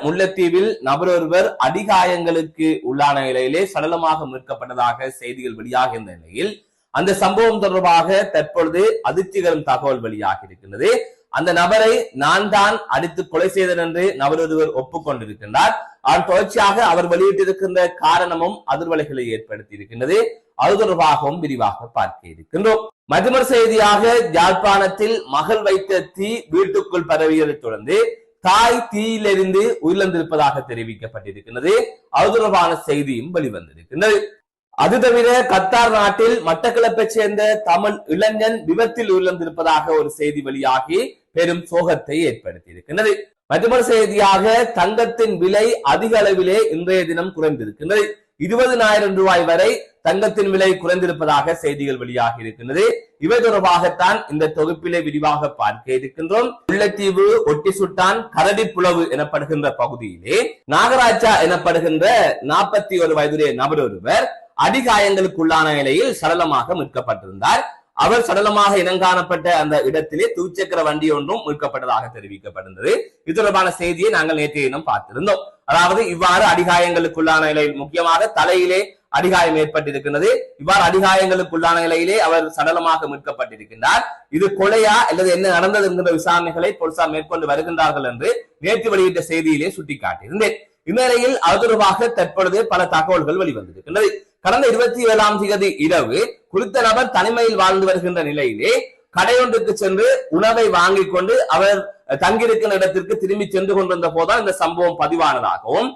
முல்லைத்தீவில் நபரொருவர் அடிகாயங்களுக்கு உள்ளான நிலையிலே சடலமாக மீட்கப்பட்டதாக செய்திகள் வெளியாகின்ற நிலையில் அந்த சம்பவம் தொடர்பாக தற்பொழுது அதிர்ச்சிகரும் தகவல் வெளியாக இருக்கின்றது. அந்த நபரை நான் தான் அடித்து கொலை செய்தேன் என்று நபரொருவர் ஒப்புக்கொண்டிருக்கின்றார். அதன் தொடர்ச்சியாக அவர் வெளியிட்டிருக்கின்ற காரணமும் அதிர்வலைகளை ஏற்படுத்தி இருக்கின்றது. அது தொடர்பாகவும் விரிவாக பார்க்க இருக்கின்றோம். மற்றொரு செய்தியாக யாழ்ப்பாணத்தில் மகள் வைத்த தீ வீட்டுக்குள் பரவியதை தொடர்ந்து தாய் தீயிலிருந்து உயிரிழந்திருப்பதாக தெரிவிக்கப்பட்டிருக்கிறது. அது தொடர்பான செய்தியும் வெளிவந்திருக்கின்றது. அது தவிர கத்தார் நாட்டில் மட்டக்களப்பை சேர்ந்த தமிழ் இளைஞன் விபத்தில் உயிரிழந்திருப்பதாக ஒரு செய்தி வெளியாகி பெரும் சோகத்தை ஏற்படுத்தி இருக்கின்றது. மற்றொரு செய்தியாக தங்கத்தின் விலை அதிக அளவிலே இன்றைய தினம் குறைந்திருக்கின்றது. 20,000 ரூபாய் வரை தங்கத்தின் விலை குறைந்திருப்பதாக செய்திகள் வெளியாகி இருக்கின்றது. இவை தொடர்பாகத்தான் இந்த தொகுப்பிலே விரிவாக பார்க்க இருக்கின்றோம். முல்லைத்தீவு ஒட்டி சுட்டான் கரடி புலவு எனப்படுகின்ற பகுதியிலே நாகராஜா எனப்படுகின்ற 41 வயதுடைய நபர் ஒருவர் அடிகாயங்களுக்குள்ளான நிலையில் சடலமாக மீட்கப்பட்டிருந்தார். அவர் சடலமாக இனங்காணப்பட்ட அந்த இடத்திலே துவிச்சக்கர வண்டி ஒன்றும் மீட்கப்பட்டதாக தெரிவிக்கப்பட்டிருந்தது. இது தொடர்பான செய்தியை நாங்கள் நேற்றைய தினம் பார்த்திருந்தோம். அதாவது இவ்வாறு அடிகாயங்களுக்குள்ளான நிலையில் முக்கியமாக தலையிலே அடிகாயம் ஏற்பட்டிருக்கின்றது. இவ்வாறு அடிகாயங்களுக்குள்ளான நிலையிலே அவர் சடலமாக மீட்கப்பட்டிருக்கின்றார். இது கொலையா அல்லது என்ன நடந்தது என்கிற விசாரணைகளை போலீசார் மேற்கொண்டு வருகின்றார்கள் என்று நேற்று வெளியிட்ட செய்தியிலே சுட்டிக்காட்டியிருந்தேன். இந்நிலையில் அது தொடர்பாக தற்பொழுது பல தகவல்கள் வெளிவந்திருக்கின்றது. கடந்த 27ஆம் தேதி இரவு குறித்த நபர் தனிமையில் வாழ்ந்து வருகின்ற நிலையிலே கடையொன்றுக்கு சென்று உணவை வாங்கிக் கொண்டு அவர் தங்கியிருக்கின்ற இடத்திற்கு திரும்பி சென்று கொண்டிருந்த போதுதான் இந்த சம்பவம் பதிவானதாகவும்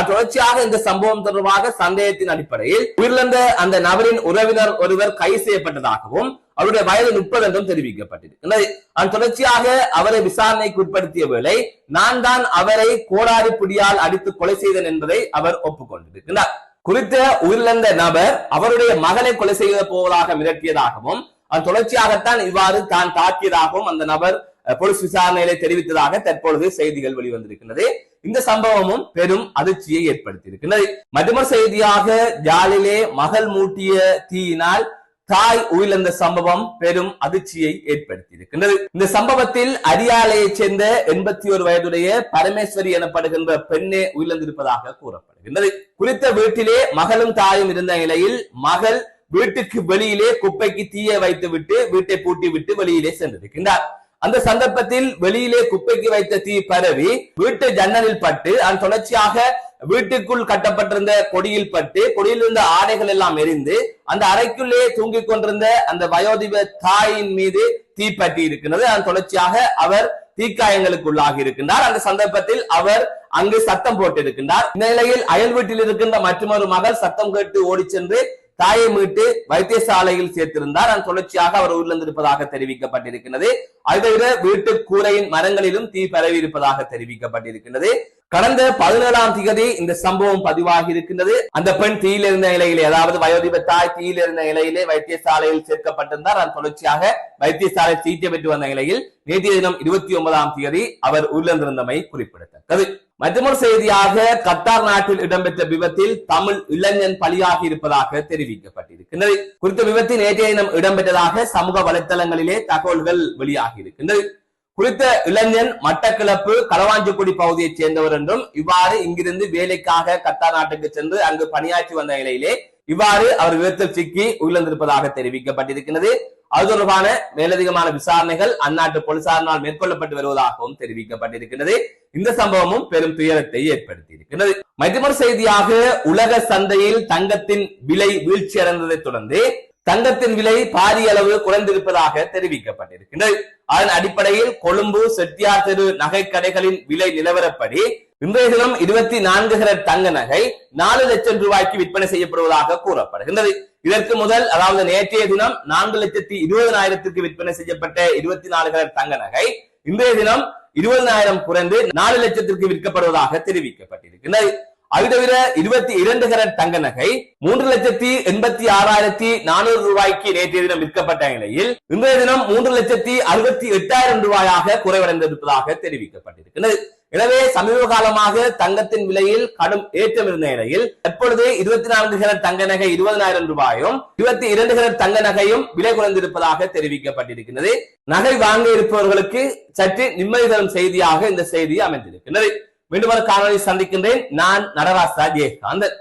தொடர்ச்சியாக இந்த சம்பவம் தொடர்பாக சந்தேகத்தின் அடிப்படையில் உயிரிழந்த அந்த நபரின் உறவினர் ஒருவர் கைது செய்யப்பட்டதாகவும் அவருடைய வயது 30 என்றும் தெரிவிக்கப்பட்டிருக்கிறது. அதன் தொடர்ச்சியாக அவரை விசாரணைக்கு உட்படுத்திய வேளை நான் தான் அவரை கோடாரி புடியால் அடித்து கொலை செய்தேன் என்பதை அவர் ஒப்புக்கொண்டிருக்கிறார். குறித்த உயிரிழந்த நபர் அவருடைய மகளை கொலை செய்ய போவதாக மிரட்டியதாகவும் அதன் தொடர்ச்சியாகத்தான் இவ்வாறு தான் தாக்கியதாகவும் அந்த நபர் போலீஸ் விசாரணையிலே தெரிவித்ததாக தற்பொழுது செய்திகள் வெளிவந்திருக்கிறது. இந்த சம்பவமும் பெரும் அதிர்ச்சியை ஏற்படுத்தி இருக்கிறது. மற்றொரு செய்தியாக ஜாலிலே மகள் மூட்டிய தீயினால் தாய் உயிரிழந்த சம்பவம் பெரும் அதிர்ச்சியை ஏற்படுத்தி இருக்கின்றது. இந்த சம்பவத்தில் அரியாலையைச் சேர்ந்த 81 வயதுடைய பரமேஸ்வரி எனப்படுகின்ற பெண்ணே உயிரிழந்திருப்பதாக கூறப்படுகின்றது. குறித்த வீட்டிலே மகளும் தாயும் இருந்த நிலையில் மகள் வீட்டுக்கு வெளியிலே குப்பைக்கு தீயை வைத்துவிட்டு வீட்டை பூட்டி விட்டு வெளியிலே சென்றிருக்கின்றார். அந்த சந்தர்ப்பத்தில் வெளியிலே குப்பைக்கு வைத்த தீ பரவி வீட்டு ஜன்னலில் பட்டு அதன் தொடர்ச்சியாக வீட்டுக்குள் கட்டப்பட்டிருந்த கொடியில் பட்டு கொடியில் இருந்த ஆடைகள் எல்லாம் எரிந்து அந்த அறைக்குள்ளே தூங்கிக் கொண்டிருந்த அந்த வயோதிப தாயின் மீது தீப்பற்றி இருக்கின்றது. அதன் தொடர்ச்சியாக அவர் தீக்காயங்களுக்குள்ளாகி இருக்கின்றார். அந்த சந்தர்ப்பத்தில் அவர் அங்கு சத்தம் போட்டு இருக்கின்றார். இந்த நிலையில் அயல் வீட்டில் இருக்கின்ற மற்றொரு மகள் சத்தம் கேட்டு ஓடி சென்று தாயை மீட்டு வைத்தியசாலையில் சேர்த்திருந்தார். அதன் தொடர்ச்சியாக அவர் உயிரிழந்திருப்பதாக தெரிவிக்கப்பட்டிருக்கிறது. அது தவிர வீட்டு கூரையின் மரங்களிலும் தீ பரவி இருப்பதாக தெரிவிக்கப்பட்டிருக்கிறது. கடந்த 17ஆம் தேதி இந்த சம்பவம் பதிவாகி இருக்கின்றது. அந்த பெண் தீயில் இருந்த நிலையிலே, அதாவது வயோதிப தாய் தீயில் இருந்த நிலையிலே வைத்தியசாலையில் சேர்க்கப்பட்டிருந்தார். அதன் தொடர்ச்சியாக வைத்தியசாலை சிகிச்சை பெற்று வந்த நிலையில் நேற்றைய தினம் 29ஆம் தேதி அவர் உயிரிழந்திருந்தமை குறிப்பிடத்தக்கது. மற்றொரு செய்தியாக கத்தார் நாட்டில் இடம்பெற்ற விபத்தில் தமிழ் இளைஞன் பலியாகி இருப்பதாக தெரிவிக்கப்பட்டிருக்கின்றது. குறித்த விபத்தில் நேற்றைய தினம் இடம்பெற்றதாக சமூக வலைத்தளங்களிலே தகவல்கள் வெளியாகி இருக்கின்றது. குறித்த இளைஞன் மட்டக்களப்பு களவாஞ்சிக்குடி பகுதியைச் சேர்ந்தவர் என்றும் இவ்வாறு இங்கிருந்து வேலைக்காக கத்தார் நாட்டுக்கு சென்று அங்கு பணியாற்றி வந்த நிலையிலே இவ்வாறு அவர் விபத்தில் சிக்கி உயிரிழந்திருப்பதாக தெரிவிக்கப்பட்டிருக்கிறது. அது தொடர்பான மேலதிகமான விசாரணைகள் அந்நாட்டு போலீசாரினால் மேற்கொள்ளப்பட்டு வருவதாகவும் தெரிவிக்கப்பட்டிருக்கிறது. இந்த சம்பவமும் பெரும் துயரத்தை ஏற்படுத்தி இருக்கிறது. மற்றொரு செய்தியாக உலக சந்தையில் தங்கத்தின் விலை வீழ்ச்சி அடைந்ததை தொடர்ந்து தங்கத்தின் விலை பாரிய அளவு குறைந்திருப்பதாக தெரிவிக்கப்பட்டிருக்கிறது. அதன் அடிப்படையில் கொழும்பு செட்டியார் தெரு நகை கடைகளின் விலை நிலவரப்படி இன்றைய தினம் 24 கேரட் தங்க நகை 4 லட்சம் ரூபாய்க்கு விற்பனை செய்யப்படுவதாக கூறப்படுகின்றது. இதற்கு முதல், அதாவது நேற்றைய தினம் 4,20,000 விற்பனை செய்யப்பட்ட 24 கேரட் தங்க நகை இன்றைய தினம் 20,000 குறைந்து 4 லட்சத்திற்கு விற்கப்படுவதாக தெரிவிக்கப்பட்டிருக்கிறது. அது தவிர 22 கேரட் தங்க நகை 3,86,400 ரூபாய்க்கு நேற்றைய தினம் விற்கப்பட்ட நிலையில் இன்றைய தினம் 3,68,000 ரூபாயாக குறைவடைந்திருப்பதாக தெரிவிக்கப்பட்டிருக்கிறது. எனவே சமீப காலமாக தங்கத்தின் விலையில் கடும் ஏற்றம் இருந்த நிலையில் தற்பொழுது 24 கேரட் தங்க நகை 20,000 ரூபாயும் 22 கேரட் தங்க நகையும் விலை குறைந்திருப்பதாக தெரிவிக்கப்பட்டிருக்கிறது. நகை வாங்க இருப்பவர்களுக்கு சற்று நிம்மதி தரும் செய்தியாக இந்த செய்தி அமைந்திருக்கிறது. மீண்டும் ஒரு காணொலி சந்திக்கின்றேன். நான் நடராஜ் ஜெயகாந்தன்.